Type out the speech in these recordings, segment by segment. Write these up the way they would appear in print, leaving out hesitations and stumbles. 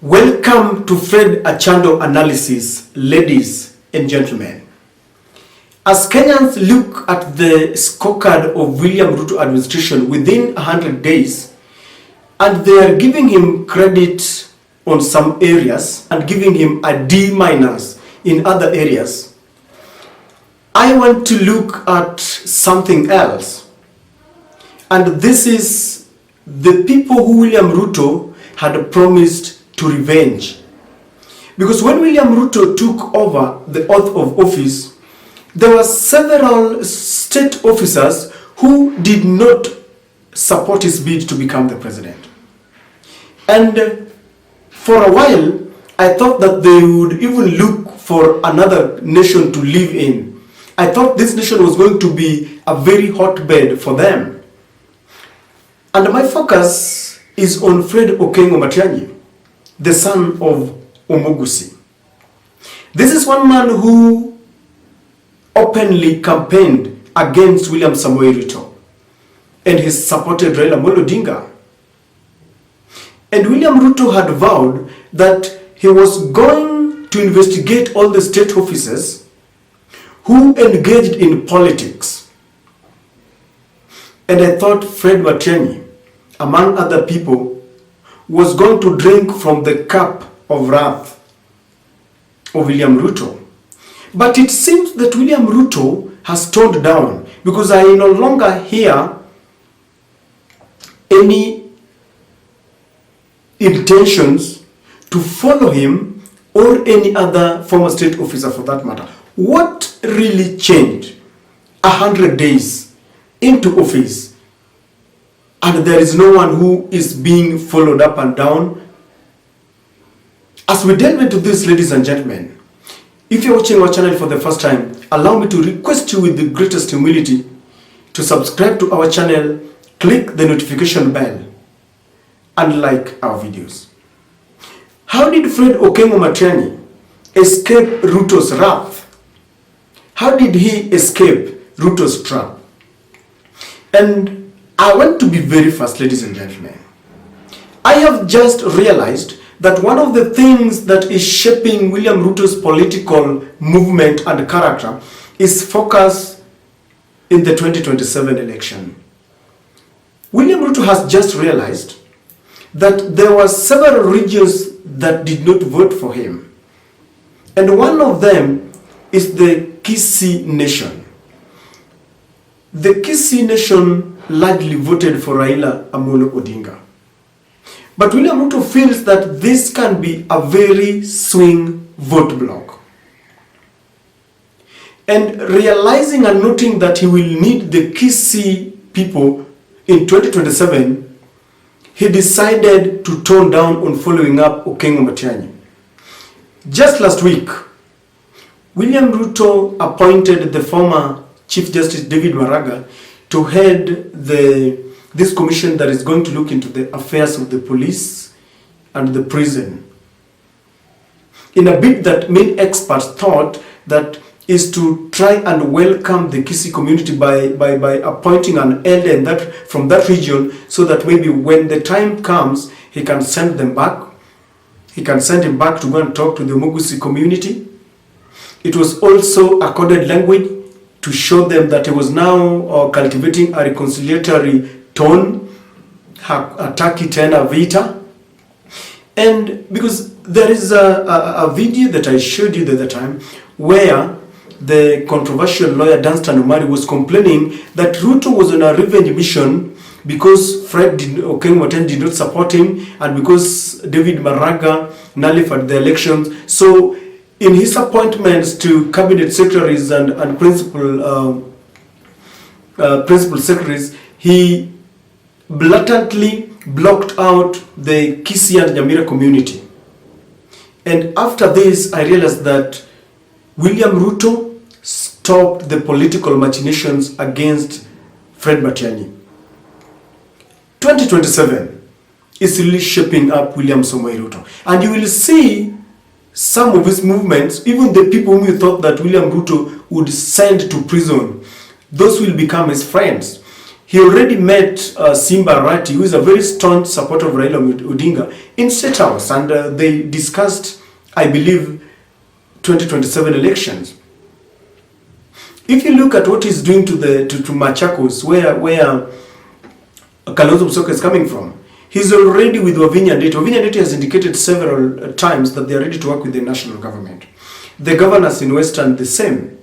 Welcome to Fred Achando Analysis, ladies and gentlemen. As Kenyans look at the scorecard of William Ruto administration within 100 days, and they are giving him credit on some areas and giving him a D- in other areas, I want to look at something else. And this is the people who William Ruto had promised to revenge. Because when William Ruto took over the oath of office, there were several state officers who did not support his bid to become the president. And for a while, I thought that they would even look for another nation to live in. I thought this nation was going to be a very hotbed for them. And my focus is on Fred Matiagi, the son of Omogusi. This is one man who openly campaigned against William Samoei Ruto, and he supported Raila Amolo Odinga. And William Ruto had vowed that he was going to investigate all the state officers who engaged in politics. And I thought Fred Matiagi, among other people, was going to drink from the cup of wrath of William Ruto. But it seems that William Ruto has toned down, because I no longer hear any intentions to follow him or any other former state officer for that matter. What really changed 100 days into office, and there is no one who is being followed up and down? As we delve into this, ladies and gentlemen, if you're watching our channel for the first time, allow me to request you with the greatest humility to subscribe to our channel, click the notification bell, and like our videos. How did Fred Matiagi escape Ruto's wrath? How did he escape Ruto's trap? And I want to be very fast, ladies and gentlemen. I have just realized that one of the things that is shaping William Ruto's political movement and character is focus in the 2027 election. William Ruto has just realized that there were several regions that did not vote for him. And one of them is the Kisii Nation. The Kisii Nation largely voted for Raila Amolo Odinga. But William Ruto feels that this can be a very swing vote block. And realizing and noting that he will need the Kisii people in 2027, he decided to tone down on following up Matiagi. Just last week, William Ruto appointed the former Chief Justice David Maraga to head this commission that is going to look into the affairs of the police and the prison, in a bid that many experts thought that is to try and welcome the Kisii community by appointing an elder from that region, so that maybe when the time comes, he can send them back. He can send him back to go and talk to the Omogusi community. It was also a coded language to show them that he was now cultivating a reconciliatory tone, hataki tena vita. And because there is a video that I showed you the other time where the controversial lawyer Danstan Omari was complaining that Ruto was on a revenge mission because Fred Matiagi did not support him, and because David Maraga nullified the elections. So in his appointments to cabinet secretaries and principal secretaries, he blatantly blocked out the Kisii and Nyamira community. And after this, I realized that William Ruto stopped the political machinations against Fred Matiagi. 2027 is really shaping up William Samoei Ruto. And you will see some of his movements, even the people whom you thought that William Ruto would send to prison, those will become his friends. He already met Simba Arati, who is a very staunch supporter of Raila Odinga, in State House, and they discussed, I believe, 2027 elections. If you look at what he's doing to Machakos, where Kalonzo Musyoka is coming from, he's already with Wavinya Ndeti. Wavinya Ndeti has indicated several times that they are ready to work with the national government. The governors in Western, the same.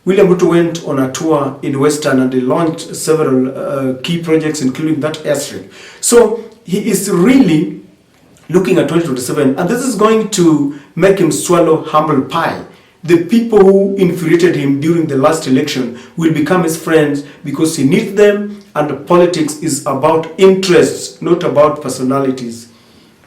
William Ruto went on a tour in Western and they launched several key projects, including that airstrip. So he is really looking at 2027, and this is going to make him swallow humble pie. The people who infuriated him during the last election will become his friends because he needs them, and politics is about interests, not about personalities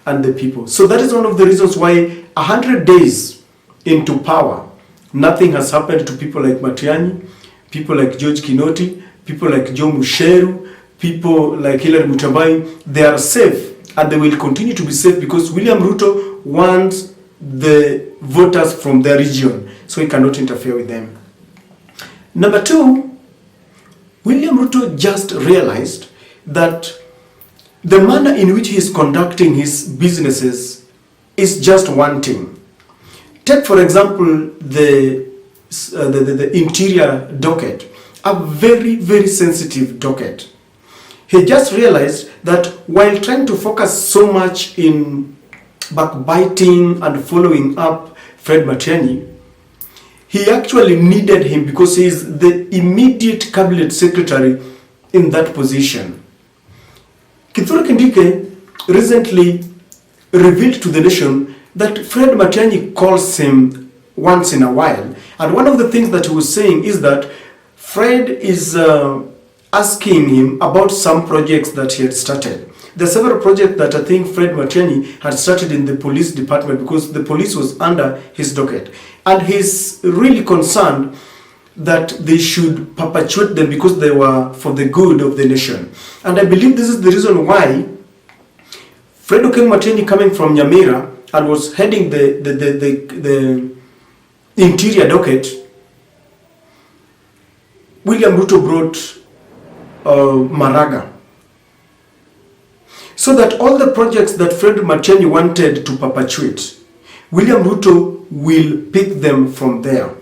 and the people. So that is one of the reasons why 100 days into power, nothing has happened to people like Matiagi, people like George Kinoti, people like Joe Musheru, people like Hilary Mutambai. They are safe, and they will continue to be safe because William Ruto wants the voters from their region, so he cannot interfere with them. Number two, William Ruto just realized that the manner in which he is conducting his businesses is just one thing. Take, for example, the interior docket, a very, very sensitive docket. He just realized that while trying to focus so much in backbiting and following up Fred Matiagi, he actually needed him because he is the immediate cabinet secretary in that position. Kithure Kindiki recently revealed to the nation that Fred Matiagi calls him once in a while. And one of the things that he was saying is that Fred is asking him about some projects that he had started. There are several projects that I think Fred Matiagi had started in the police department because the police was under his docket. And he's really concerned that they should perpetuate them because they were for the good of the nation. And I believe this is the reason why Fred Matiagi, coming from Nyamira and was heading the interior docket, William Ruto brought Maraga, so that all the projects that Fred Matiagi wanted to perpetuate, William Ruto will pick them from there.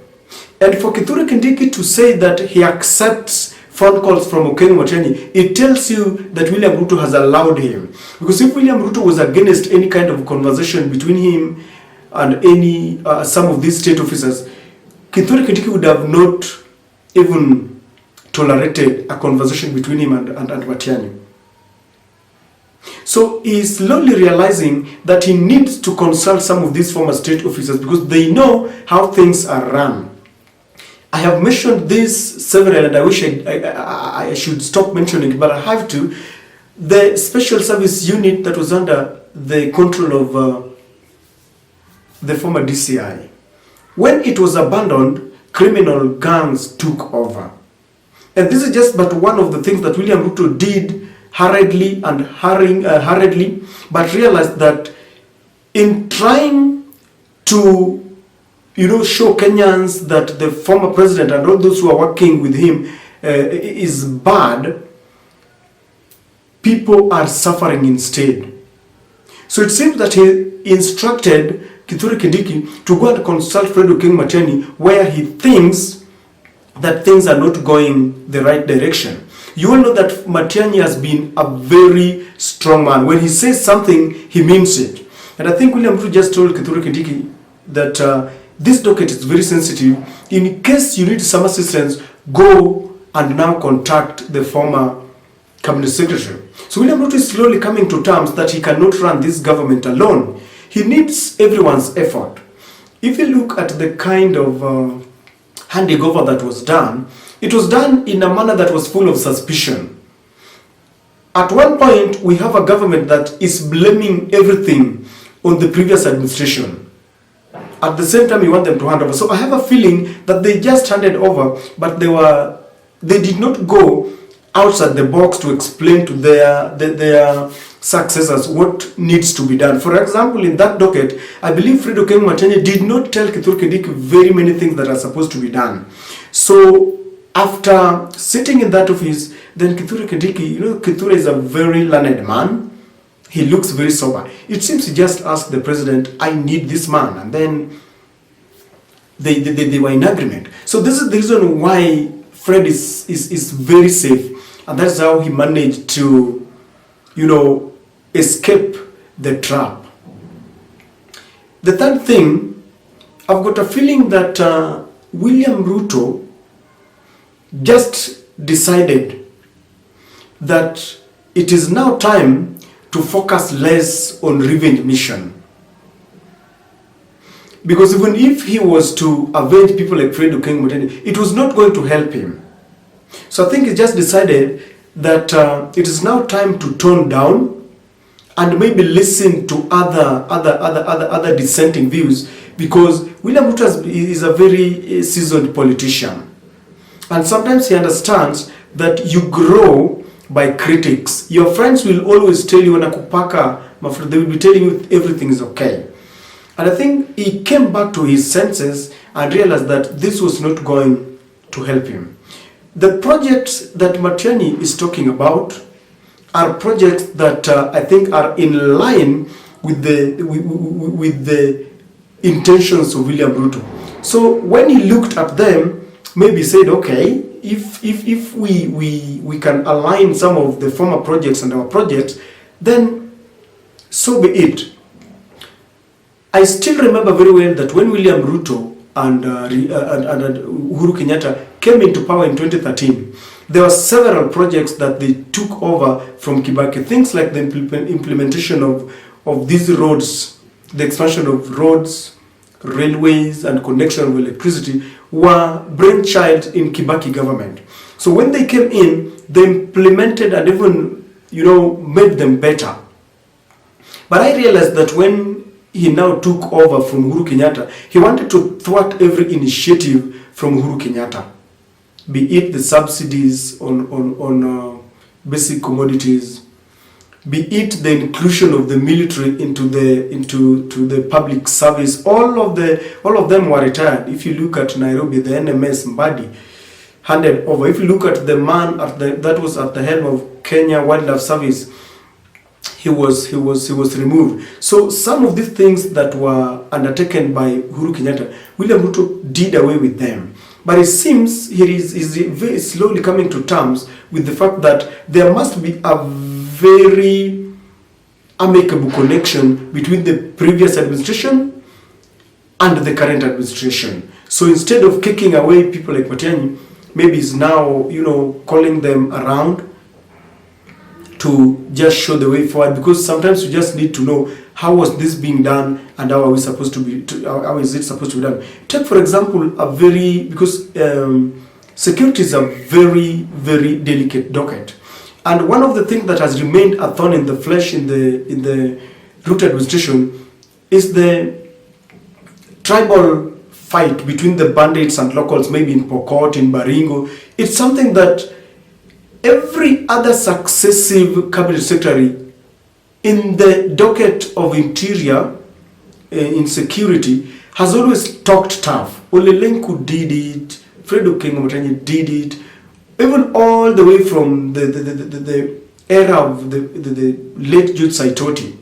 And for Kithure Kindiki to say that he accepts phone calls from Okengo Matiagi, it tells you that William Ruto has allowed him. Because if William Ruto was against any kind of conversation between him and any some of these state officers, Kithure Kindiki would have not even tolerated a conversation between him and Matiagi. So he is slowly realizing that he needs to consult some of these former state officers because they know how things are run. I have mentioned this several, and I wish I should stop mentioning it, but I have to. The special service unit that was under the control of the former DCI, when it was abandoned, criminal gangs took over. And this is just but one of the things that William Ruto did hurriedly, but realized that in trying to show Kenyans that the former president and all those who are working with him is bad, people are suffering instead. So it seems that he instructed Kithure Kindiki to go and consult Fred Matiagi where he thinks that things are not going the right direction. You all know that Matiagi has been a very strong man. When he says something, he means it. And I think William Ruto just told Kithure Kindiki that this docket is very sensitive. In case you need some assistance, go and now contact the former cabinet secretary. So William Ruto is slowly coming to terms that he cannot run this government alone. He needs everyone's effort. If you look at the kind of handing over that was done, it was done in a manner that was full of suspicion. At one point, we have a government that is blaming everything on the previous administration. At the same time, you want them to hand over. So I have a feeling that they just handed over, but they did not go outside the box to explain to their successors what needs to be done. For example, in that docket, I believe Fred Matiagi did not tell Kithure Kindiki very many things that are supposed to be done. So After sitting in that office, then Kithure Kindiki, Kithure is a very learned man. He looks very sober. It seems he just asked the president, I need this man. And then they were in agreement. So this is the reason why Fred is very safe. And that's how he managed to, escape the trap. The third thing, I've got a feeling that William Ruto just decided that it is now time to focus less on revenge mission. Because even if he was to avenge people like Fred Matiagi, it was not going to help him. So I think he just decided that it is now time to tone down and maybe listen to other dissenting views, because William Ruto is a very seasoned politician. And sometimes he understands that you grow by critics. Your friends will always tell you, they will be telling you everything is okay. And I think he came back to his senses and realized that this was not going to help him. The projects that Matiagi is talking about are projects that I think are in line with the intentions of William Ruto. So when he looked at them, maybe said, okay, if we can align some of the former projects and our projects, then so be it. I still remember very well that when William Ruto and Uhuru Kenyatta came into power in 2013, there were several projects that they took over from Kibaki. Things like the implementation of these roads, the expansion of roads, railways, and connection of electricity were brainchild in Kibaki government. So when they came in, they implemented and even, made them better. But I realized that when he now took over from Uhuru Kenyatta, he wanted to thwart every initiative from Uhuru Kenyatta, be it the subsidies on basic commodities, be it the inclusion of the military into the public service. All of them were retired. If you look at Nairobi, the NMS Mbadi handed over. If you look at the man that was at the helm of Kenya Wildlife Service, he was removed. So some of these things that were undertaken by Uhuru Kenyatta, William Ruto did away with them. But it seems he is very slowly coming to terms with the fact that there must be a very amicable connection between the previous administration and the current administration. So instead of kicking away people like Matiagi, maybe he's now, calling them around to just show the way forward, because sometimes you just need to know how was this being done and how is it supposed to be done. Take for example because security is a very, very delicate docket, and one of the things that has remained a thorn in the flesh in the Ruto administration is the tribal fight between the bandits and locals, maybe in Pokot, in Baringo. It's something that every other successive cabinet secretary in the docket of interior in security has always talked tough. Ole Lenku did it, Fred Matiagi did it, even all the way from the era of the late Jude Saitoti.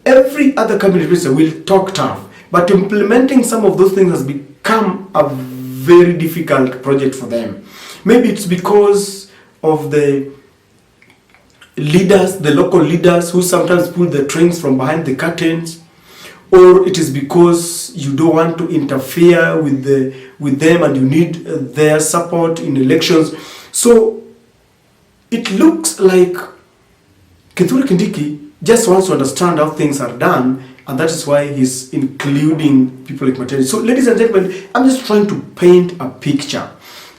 Every other cabinet minister will talk tough, but implementing some of those things has become a very difficult project for them. Maybe it's because of the leaders, the local leaders who sometimes pull the strings from behind the curtains, or it is because you don't want to interfere with them and you need their support in elections. So it looks like Kithure Kindiki just wants to understand how things are done, and that is why he's including people like Matiagi. So ladies and gentlemen, I'm just trying to paint a picture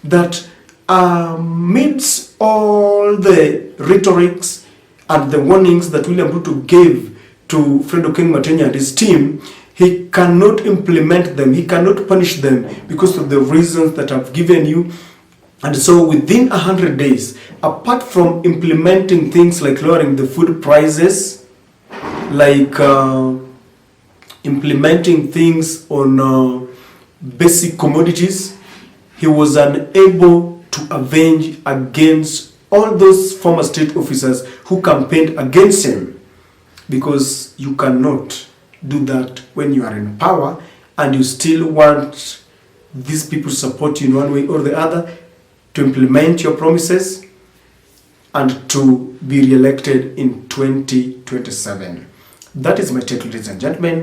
that amidst all the rhetorics and the warnings that William Ruto gave to Fred Matiagi and his team, he cannot implement them, he cannot punish them because of the reasons that I've given you. And so within 100 days, apart from implementing things like lowering the food prices, like implementing things on basic commodities, he was unable to avenge against all those former state officers who campaigned against him, because you cannot do that when you are in power and you still want these people to support you in one way or the other, to implement your promises and to be re-elected in 2027. That is my take, ladies and gentlemen.